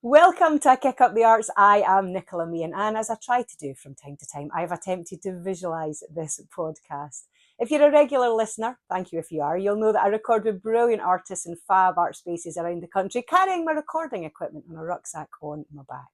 Welcome to Kick Up the Arts. I am Nicola Meehan, and as I try to do from time to time, I've attempted to visualise this podcast. If you're a regular listener, thank you if you are, you'll know that I record with brilliant artists in fab art spaces around the country, carrying my recording equipment on a rucksack on my back.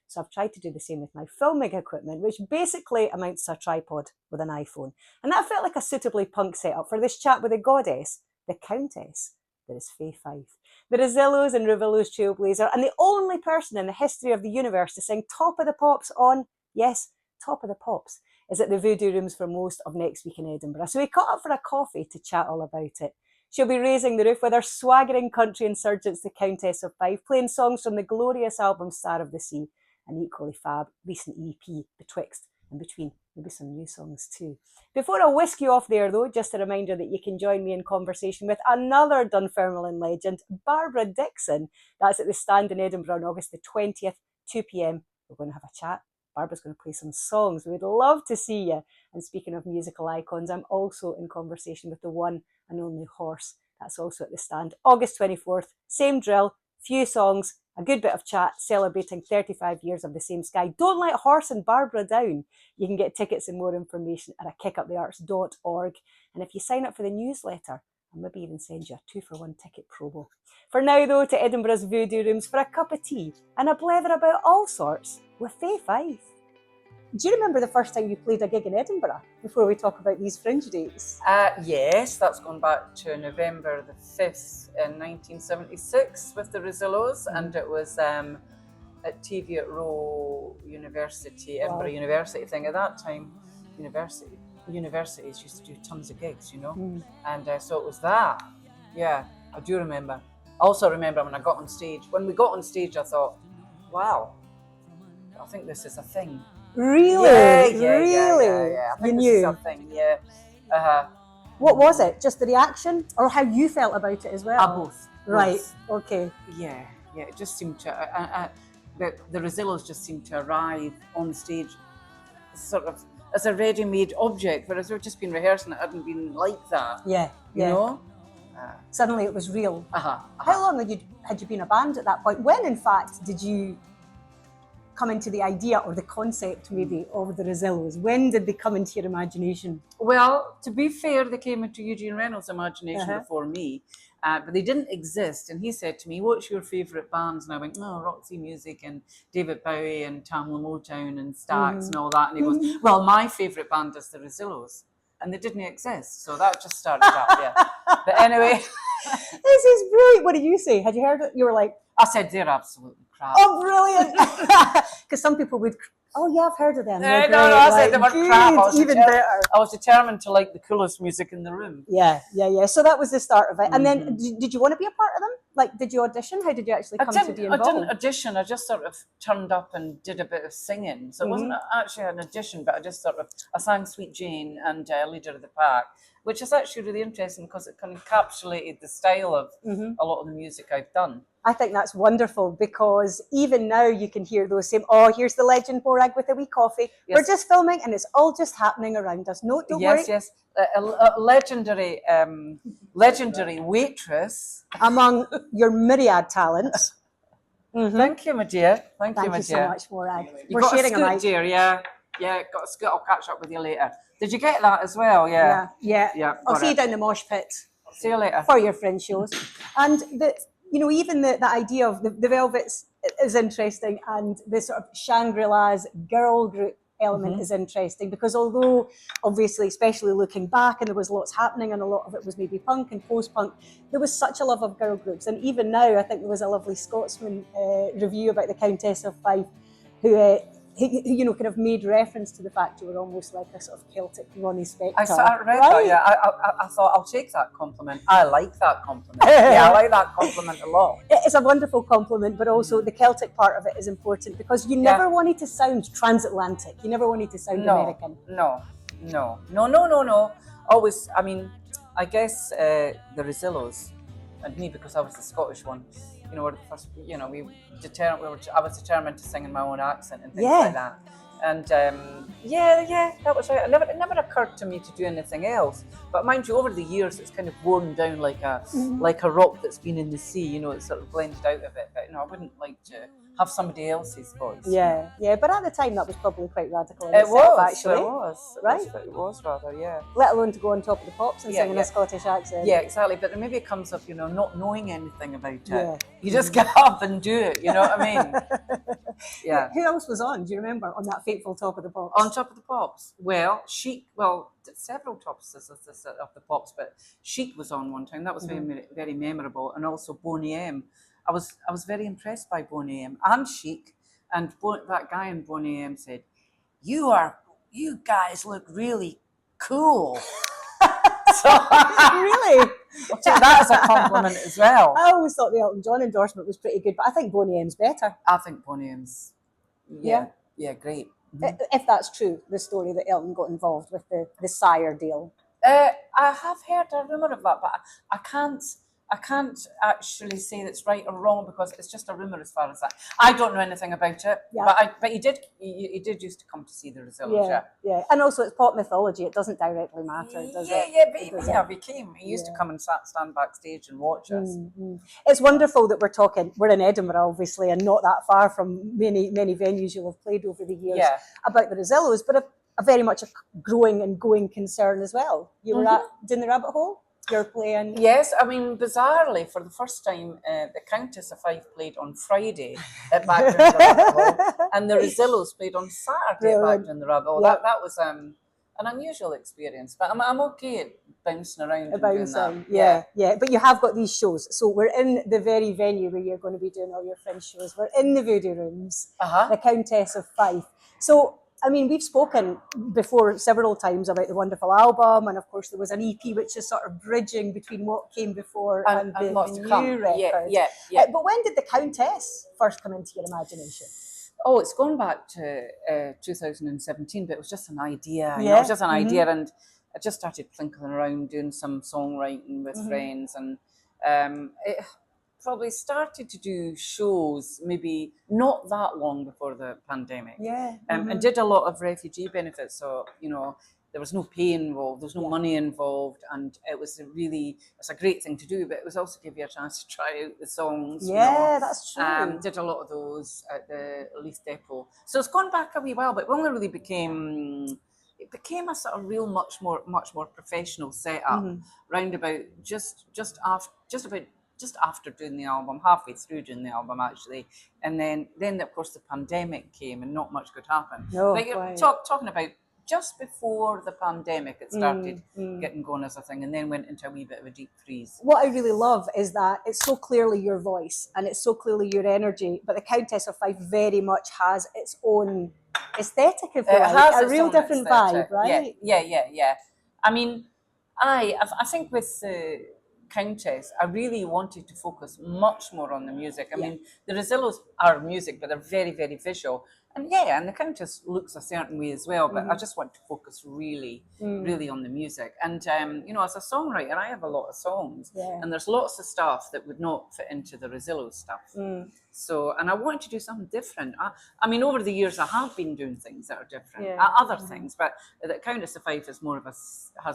So I've tried to do the same with my filming equipment, which basically amounts to a tripod with an iPhone. And that felt like a suitably punk setup for this chat with the goddess, the Countess, that is Fife. The Rezillos and Revillos trailblazer, and the only person in the history of the universe to sing Top of the Pops on, yes, Top of the Pops, is at the Voodoo Rooms for most of next week in Edinburgh. So we caught up for a coffee to chat all about it. She'll be raising the roof with her swaggering country insurgents, the Countess of Five, playing songs from the glorious album Star of the Sea, an equally fab recent EP, Betwixt and Between. Maybe some new songs too. Before I whisk you off there though, just a reminder that you can join me in conversation with another Dunfermline legend, Barbara Dixon. That's at the Stand in Edinburgh on August the 20th, 2 p.m. We're going to have a chat. Barbara's going to play some songs. We'd love to see you. And speaking of musical icons, I'm also in conversation with the one and only Horse. That's also at the Stand. August 24th, same drill, few songs, a good bit of chat, celebrating 35 years of The Same Sky. Don't let Horse and Barbara down. You can get tickets and more information at kickupthearts.org. And if you sign up for the newsletter, I'll maybe even send you a 2-for-1 ticket promo. For now, though, to Edinburgh's Voodoo Rooms for a cup of tea and a blether about all sorts with Fife. Do you remember the first time you played a gig in Edinburgh, before we talk about these fringe dates? Yes, that's gone back to November the 5th in 1976 with the Rezillos, and it was at TV at Row University, Edinburgh University thing. At that time, universities used to do tons of gigs, you know, and so it was that. Yeah, I do remember. I also remember when I got on stage. When we got on stage, I thought, wow, I think this is a thing. Really? Yeah. I think you this is knew? a thing, yeah. What was it? Just the reaction, or how you felt about it as well? Both. Right. Both. Okay. Yeah. It just seemed to. The Rezillos just seemed to arrive on stage, sort of as a ready-made object, whereas we've just been rehearsing. It hadn't been like that. Yeah. You know. Suddenly it was real. How long had you been a band at that point? When, in fact, did you come into the idea or the concept maybe of the Rezillos? When did they come into your imagination? Well, to be fair, they came into Eugene Reynolds' imagination before me, but they didn't exist. And he said to me, "What's your favourite bands?" And I went, "Oh, Roxy Music and David Bowie and Tamla Motown and Stax and all that." And he goes, "Well, my favourite band is the Rezillos." And they didn't exist, so that just started that, yeah. But anyway. This is brilliant. What did you say? Had you heard it? You were like, I said, "They're absolutely crap." oh, brilliant. Because some people would, oh yeah, I've heard of them. No, I said they were crap. Even better. I was determined to like the coolest music in the room. Yeah. So that was the start of it. And then, did you want to be a part of them? Like, did you audition? How did you actually come to be involved? I didn't audition. I just sort of turned up and did a bit of singing. So it wasn't actually an audition, but I sang Sweet Jane and Leader of the Pack, which is actually really interesting because it kind of encapsulated the style of a lot of the music I've done. I think that's wonderful because even now you can hear those same, oh, here's the legend Borag with a wee coffee. Yes. We're just filming and it's all just happening around us. No, don't worry. Yes. A legendary waitress. Among your myriad talents. Thank you, my dear. Thank you so much, Borag. We're sharing a mic. Dear, yeah, got a scoot. I'll catch up with you later. Did you get that as well? Yeah. I'll see you down the mosh pit. See you later. For your fringe shows. And even the idea of the Velvets is interesting, and the sort of Shangri-La's girl group element is interesting because although obviously, especially looking back, and there was lots happening and a lot of it was maybe punk and post-punk, there was such a love of girl groups. And even now, I think there was a lovely Scotsman review about the Countess of Five who kind of made reference to the fact you were almost like a sort of Celtic Ronnie Spector. I read that, yeah. I thought, I'll take that compliment. I like that compliment. Yeah, I like that compliment a lot. It's a wonderful compliment, but also the Celtic part of it is important because you never wanted to sound transatlantic. You never wanted to sound American. No. Always, I mean, I guess the Rezillos and me, because I was the Scottish one, were the first, I was determined to sing in my own accent and things like that. And that was right. It never occurred to me to do anything else. But mind you, over the years, it's kind of worn down like a rock that's been in the sea. You know, it's sort of blended out of it. But I wouldn't like to have somebody else's voice. Yeah, yeah. But at the time, that was probably quite radical in It itself, was. actually. It was. Right. It was rather, yeah. Let alone to go on Top of the Pops and sing in yeah. a Scottish accent. Yeah, exactly. But maybe it comes up, not knowing anything about it. Yeah. You just get up and do it. You know what I mean? Yeah. Who else was on? Do you remember on that fateful Top of the Pops? On Top of the Pops. Well, Chic. Well, several tops of the Pops, but Chic was on one time. That was very, very memorable, and also Boney M. I was very impressed by Boney M and Chic, and that guy in Boney M said, "You guys look really cool." So, really? I'll take that as a compliment as well. I always thought the Elton John endorsement was pretty good, but I think Boney M's better. I think Boney M's, yeah, great. If that's true, the story that Elton got involved with the Sire deal. I have heard a rumour of that, but I can't actually say that's right or wrong because it's just a rumour as far as that. I don't know anything about it, but he did used to come to see the Rezillos. Yeah, and also it's pop mythology. It doesn't directly matter, does it? He used to come and stand backstage and watch us. It's wonderful that we're in Edinburgh, obviously, and not that far from many venues you'll have played over the years about the Rezillos, but a very much a growing and going concern as well. You were in the Rabbit Hole. You're playing. Yes, I mean, bizarrely, for the first time, the Countess of Five played on Friday at Bagdown the Rabbit Hole, and the Rezillos played on Saturday at Bagdown the Rabbit Hole. That was an unusual experience, but I'm okay at bouncing around and doing that. Yeah. But you have got these shows, so we're in the very venue where you're going to be doing all your Fringe shows. We're in the Voodoo Rooms, the Countess of Five. So, I mean, we've spoken before several times about the wonderful album, and of course there was an EP which is sort of bridging between what came before and the new record. Yeah. But when did the Countess first come into your imagination? Oh, it's gone back to 2017, but it was just an idea. It was just an idea, and I just started plinking around doing some songwriting with friends, and it probably started to do shows maybe not that long before the pandemic. And did a lot of refugee benefits. So, there was no pay involved, there was no money involved, and it's a great thing to do, but it was also give you a chance to try out the songs. That's true. Did a lot of those at the Leith Depot. So it's gone back a wee while, but it only really became a sort of real much more professional setup round about just after doing the album, halfway through doing the album actually, and then of course the pandemic came and not much could happen. But you're talking about just before the pandemic, it started getting going as a thing, and then went into a wee bit of a deep freeze. What I really love is that it's so clearly your voice and it's so clearly your energy, but the Countess of Five very much has its own aesthetic, if you like, a real different vibe, right? Yeah. I mean, I think with the Countess, I really wanted to focus much more on the music. I mean, the Rezillos are music, but they're very, very visual. And the Countess looks a certain way as well, but I just want to focus really on the music. And, as a songwriter, I have a lot of songs, and there's lots of stuff that would not fit into the Rezillos stuff. So, and I wanted to do something different. I mean, over the years, I have been doing things that are different, other things, but the Countess of Five has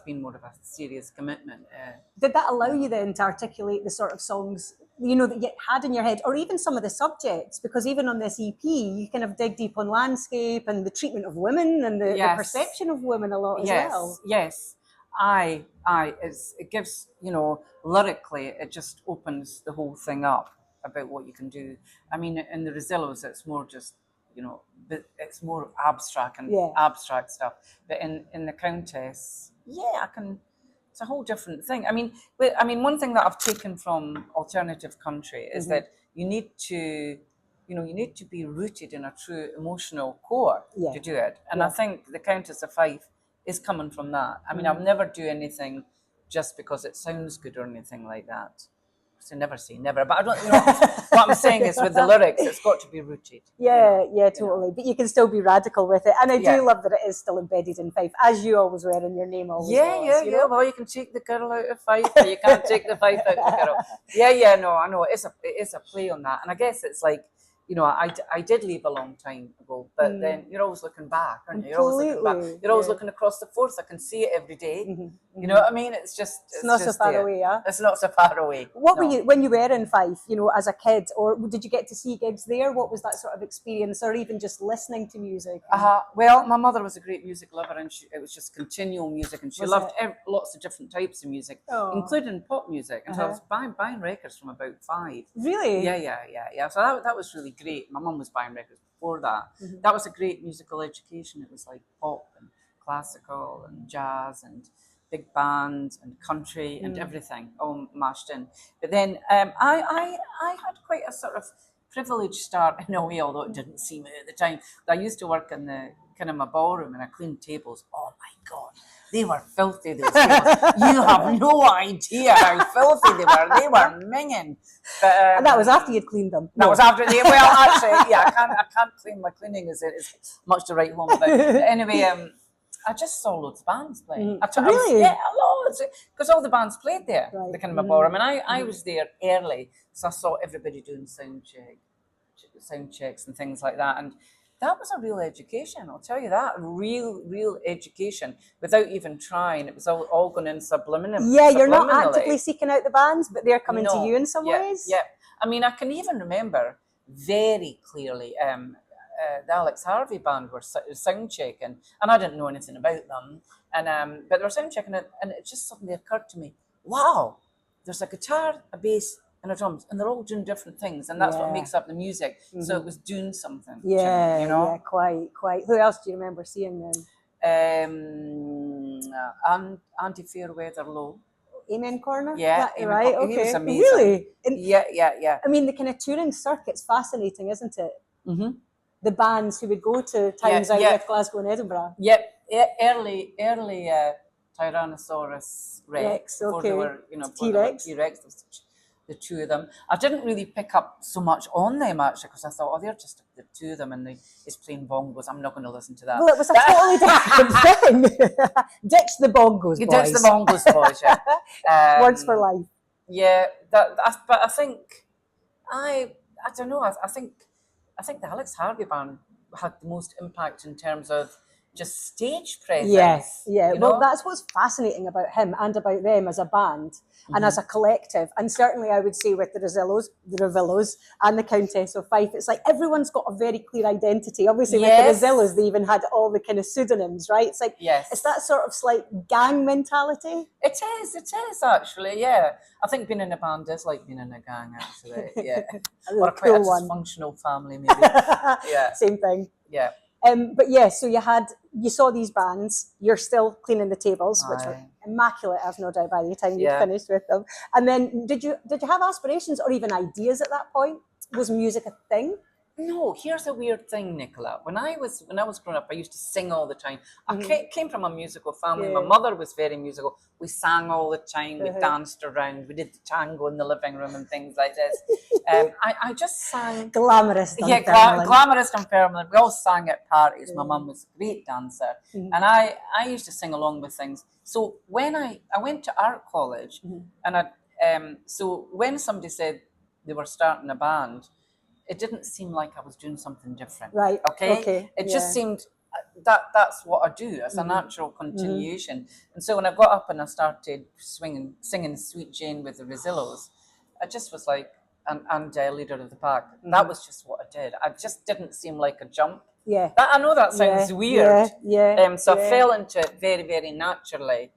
been more of a serious commitment. Did that allow you then to articulate the sort of songs that you had in your head, or even some of the subjects? Because even on this EP, you kind of dig deep on landscape and the treatment of women and the perception of women a lot as well. Yes. It gives, lyrically, it just opens the whole thing up about what you can do. I mean, in the Rezillos, it's more just, it's more abstract and abstract stuff. But in the Countess, it's a whole different thing. I mean, one thing that I've taken from alternative country is that you need to be rooted in a true emotional core to do it. And I think the Countess of Five is coming from that. I mean, I'll never do anything just because it sounds good or anything like that. So never say never, but I don't. What I'm saying is with the lyrics, it's got to be rooted. Totally. But you can still be radical with it, and I do love that it is still embedded in Fife, as you always were, and your name always was. Yeah. Well, you can take the girl out of Fife, but you can't take the Fife out of the girl. No, I know. It is a play on that, and I guess it's like I did leave a long time ago, but then you're always looking back, aren't you? You're always looking Completely, back. You're always yeah. looking across the Forth. I can see it every day. Mm-hmm. You know what I mean? It's not so just far there. away, yeah. It's not so far away. What no. were you when you were in Fife, as a kid, or did you get to see gigs there? What was that sort of experience, or even just listening to music? Well, my mother was a great music lover, and it was just continual music, and she loved lots of different types of music, including pop music. And so I was buying records from about 5. Really? Yeah. So that was really great. My mum was buying records before that. That was a great musical education. It was like pop and classical and jazz and big band and country and everything all mashed in. But then I had quite a sort of privileged start in a way, although it didn't seem it at the time. But I used to work in the kind of my ballroom, and I cleaned tables. Oh my God, they were filthy, those tables. You have no idea how filthy they were. They were minging. But, and that was after you'd cleaned them. That was after the actually, yeah, I can't claim my cleaning is much to write home about. But anyway, I just saw loads of bands playing. Really? Yeah, loads. Because all the bands played there, the kind of my ballroom. And I was there early, so I saw everybody doing sound checks and things like that. And that was a real education, I'll tell you that. Real education without even trying. It was all going in subliminally. Yeah, you're not actively seeking out the bands, but they're coming to you in some ways. Yeah. I mean, I can even remember very clearly the Alex Harvey band were sound checking, and I didn't know anything about them. And but they were sound checking it, and it just suddenly occurred to me, wow, there's a guitar, a bass, and a drums, and they're all doing different things, and that's what makes up the music. So it was doing something. Yeah, you know? Yeah, quite. Who else do you remember seeing then? Andy Fairweather Low. Amen Corner? Yeah, right, okay. He was amazing. Really? Yeah. I mean, the kind of touring circuit's fascinating, isn't it? Mm-hmm. The bands who would go to towns out with Glasgow and Edinburgh. Yep, early Tyrannosaurus Rex. Okay. They were, T-Rex. The two of them. I didn't really pick up so much on them actually, because I thought, they're just the two of them, and he's playing bongos. I'm not going to listen to that. Well, it was a totally different thing. Ditch the bongos, boys. Ditch the bongos, boys. Yeah. Words for life. Yeah, but I think I don't know. I think the Alex Harvey band had the most impact in terms of just stage presence. Yes, yeah. Well, that's what's fascinating about him and about them as a band and as a collective. And certainly I would say with the Revillos and the Countess of Fife, it's like everyone's got a very clear identity. Obviously with the Rezillos, they even had all the kind of pseudonyms, right? It's like, it's that sort of slight gang mentality. It is actually, yeah. I think being in a band is like being in a gang, actually, yeah. Or quite a dysfunctional family, maybe. Yeah. Same thing. Yeah. But yeah, so you saw these bands, you're still cleaning the tables, which were immaculate, I've no doubt, by the time you'd finished with them. And then did you have aspirations or even ideas at that point? Was music a thing? No, here's a weird thing, Nicola. When I was growing up, I used to sing all the time. I came from a musical family. My mother was very musical. We sang all the time. We danced around. We did the tango in the living room and things like this. I just sang. Glamorous. Glamorous and permanent. We all sang at parties. My mum was a great dancer. And I used to sing along with things. So when I went to art college, and so when somebody said they were starting a band, it didn't seem like I was doing something different. Right. Okay. It just seemed that's what I do as a natural continuation. And so when I got up and I started singing Sweet Jane with the Rezillos, I just was like, and leader of the pack. That was just what I did. I just didn't seem like a jump. Yeah. I know that sounds weird. So I fell into it very, very naturally.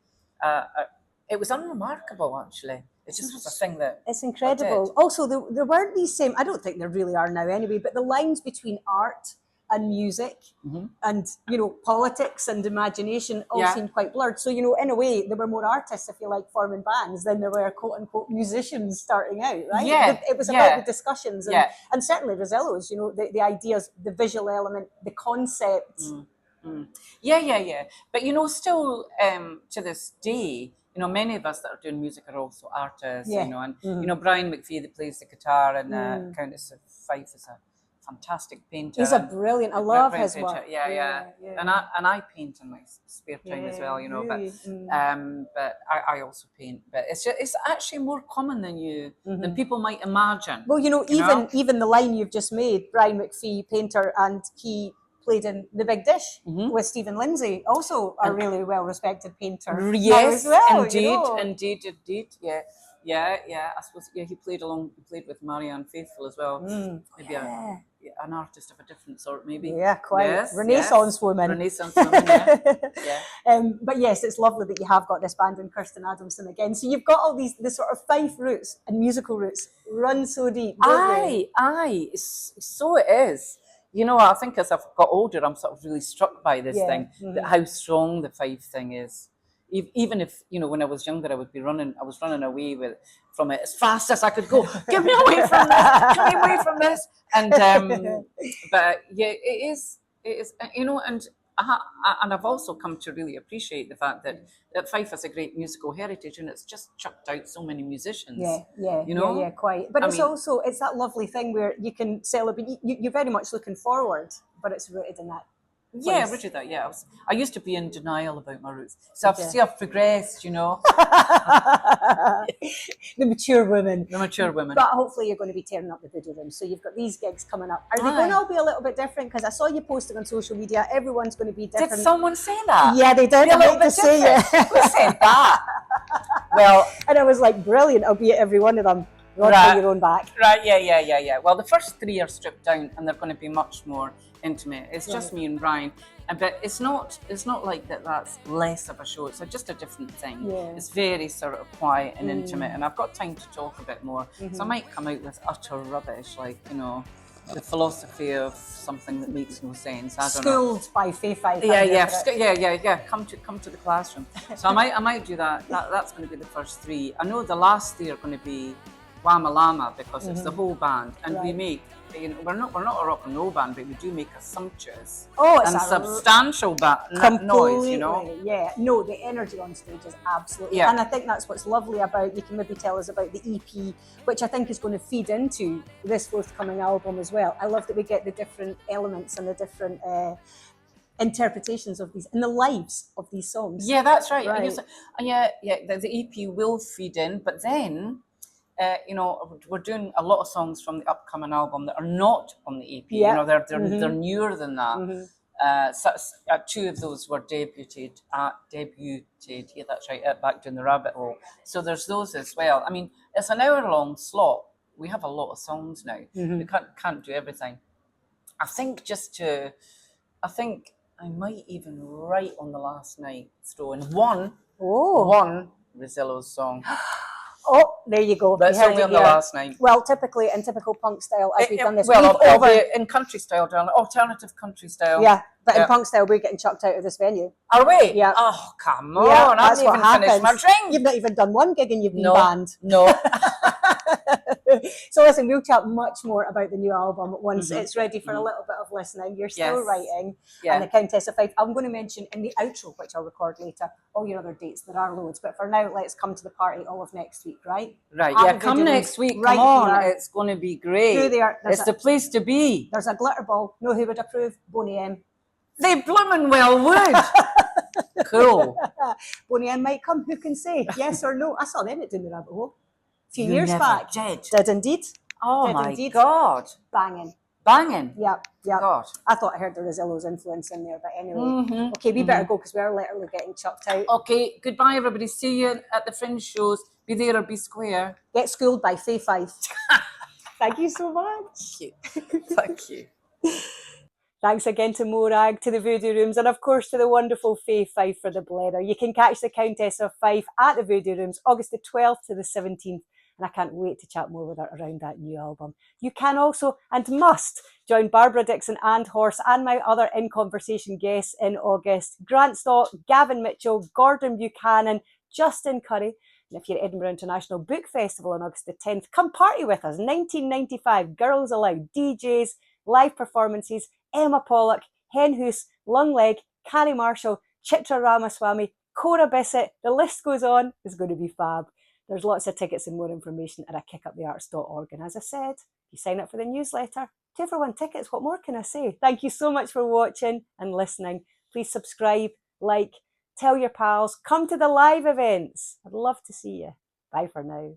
It was unremarkable, actually. It just was a thing that it's incredible. Also, there weren't these same. I don't think there really are now, anyway. But the lines between art and music, and politics and imagination all seemed quite blurred. So in a way, there were more artists, if you like, forming bands than there were quote unquote musicians starting out. Right? Yeah. It was about the discussions and certainly Rezillos. The ideas, the visual element, the concept. Yeah. But still to this day. Many of us that are doing music are also artists, and Brian McPhee that plays the guitar and Countess of Fife is a fantastic painter. He's a brilliant. I love his painter. work. Yeah. And I paint in my spare time as well, you know. Really. But I also paint. But it's actually more common than people might imagine. Well, you know, even the line you've just made, Brian McPhee, painter, and he played in The Big Dish with Stephen Lindsay, also a really well-respected painter. Yes, well, indeed, you know. indeed. Yeah. I suppose he played with Marianne Faithfull as well. Maybe an artist of a different sort, maybe. Yeah, quite. Yes, Renaissance woman. Renaissance woman, yeah. But yes, it's lovely that you have got this band and Kirsten Adamson again. So you've got all the sort of Fife roots and musical roots run so deep. Aye. So it is. You know, I think as I've got older, I'm sort of really struck by this thing, that how strong the Fife thing is. Even if, you know, when I was younger, I was running away from it as fast as I could go. Get me away from this! Get me away from this! And but yeah, it is, you know, and I've also come to really appreciate the fact that Fife has a great musical heritage, and it's just chucked out so many musicians. You know? Yeah, quite. But it's that lovely thing where you can celebrate. You're very much looking forward, but it's rooted in that. Yeah, rooted that. Yeah, I used to be in denial about my roots. So I've progressed, you know. The mature women. But hopefully you're going to be tearing up the Voodoo Room. So you've got these gigs coming up. Are they going to all be a little bit different? Because I saw you posting on social media. Everyone's going to be different. Did someone say that? Yeah, they did. A little bit different. Who said that? Well, and I was like, brilliant. I'll be at every one of them. Right. Your own back. Right. Yeah. Well, the first 3 are stripped down, and they're going to be much more intimate. It's just me and Brian, but it's not like that. That's less of a show. It's just a different thing. Yeah. It's very sort of quiet and intimate, and I've got time to talk a bit more. So I might come out with utter rubbish, like, you know, the philosophy of something that makes no sense. I don't know. Schooled by Fife. Yeah. Come to the classroom. So I might do that. That's going to be the first 3. I know the last 3 are going to be Wama Lama, because it's the whole band, and we make, you know, we're not a rock and roll band, but we do make a sumptuous and substantial noise, you know. Yeah, no, the energy on stage is absolutely, and I think that's what's lovely about. You can maybe tell us about the EP, which I think is going to feed into this forthcoming album as well. I love that we get the different elements and the different interpretations of these and the lives of these songs. Yeah, that's right. The EP will feed in, but then. You know, we're doing a lot of songs from the upcoming album that are not on the EP. You know, they're newer than that. 2 of those were debuted. Yeah, that's right. Back down the rabbit hole. So there's those as well. I mean, it's an hour-long slot. We have a lot of songs now. We can't do everything. I think I might even write on the last night throw in one Rezillos song. Oh, there you go. But it's only on the last night. Well, typically in typical punk style, as we've done this. Well, I'll be in country style, darling. Alternative country style. Yeah, but in punk style, we're getting chucked out of this venue. Are we? Yeah. Oh, come on. I haven't even finished my drink. You've not even done one gig and you've been banned. No. So listen, we'll chat much more about the new album once it's ready for a little bit of listening. You're still writing, and the Countess of Five. I'm going to mention in the outro, which I'll record later, all your other dates. There are loads, but for now, let's come to the party all of next week, right? Right. Yeah, come next week. Come on, it's going to be great. It's the place to be. There's a glitter ball. Know who would approve? Boney M. They bloomin' well would. Cool. Boney M might come. Who can say yes or no? I saw them at Down the Rabbit Hole. A few years back. Did indeed. Oh my God. Banging. Yeah. God. I thought I heard the Rezillos influence in there, but anyway. Okay, we better go because we're literally getting chucked out. Okay, goodbye everybody. See you at the Fringe shows. Be there or be square. Get schooled by Fife. Thank you so much. Thank you. Thanks again to Morag, to the Voodoo Rooms, and of course to the wonderful Fife for the bladder. You can catch the Countess of Five at the Voodoo Rooms August the 12th to the 17th. And I can't wait to chat more with her around that new album. You can also and must join Barbara Dixon and Horse and my other In Conversation guests in August. Grant Stott, Gavin Mitchell, Gordon Buchanan, Justin Curry. And if you're at Edinburgh International Book Festival on August the 10th, come party with us. 1995, Girls Aloud, DJs, live performances, Emma Pollock, Hen Hoos, Lung Leg, Carrie Marshall, Chitra Ramaswamy, Cora Bissett. The list goes on. It's going to be fab. There's lots of tickets and more information at kickupthearts.org. And as I said, if you sign up for the newsletter, 2 for 1 tickets. What more can I say? Thank you so much for watching and listening. Please subscribe, like, tell your pals, come to the live events. I'd love to see you. Bye for now.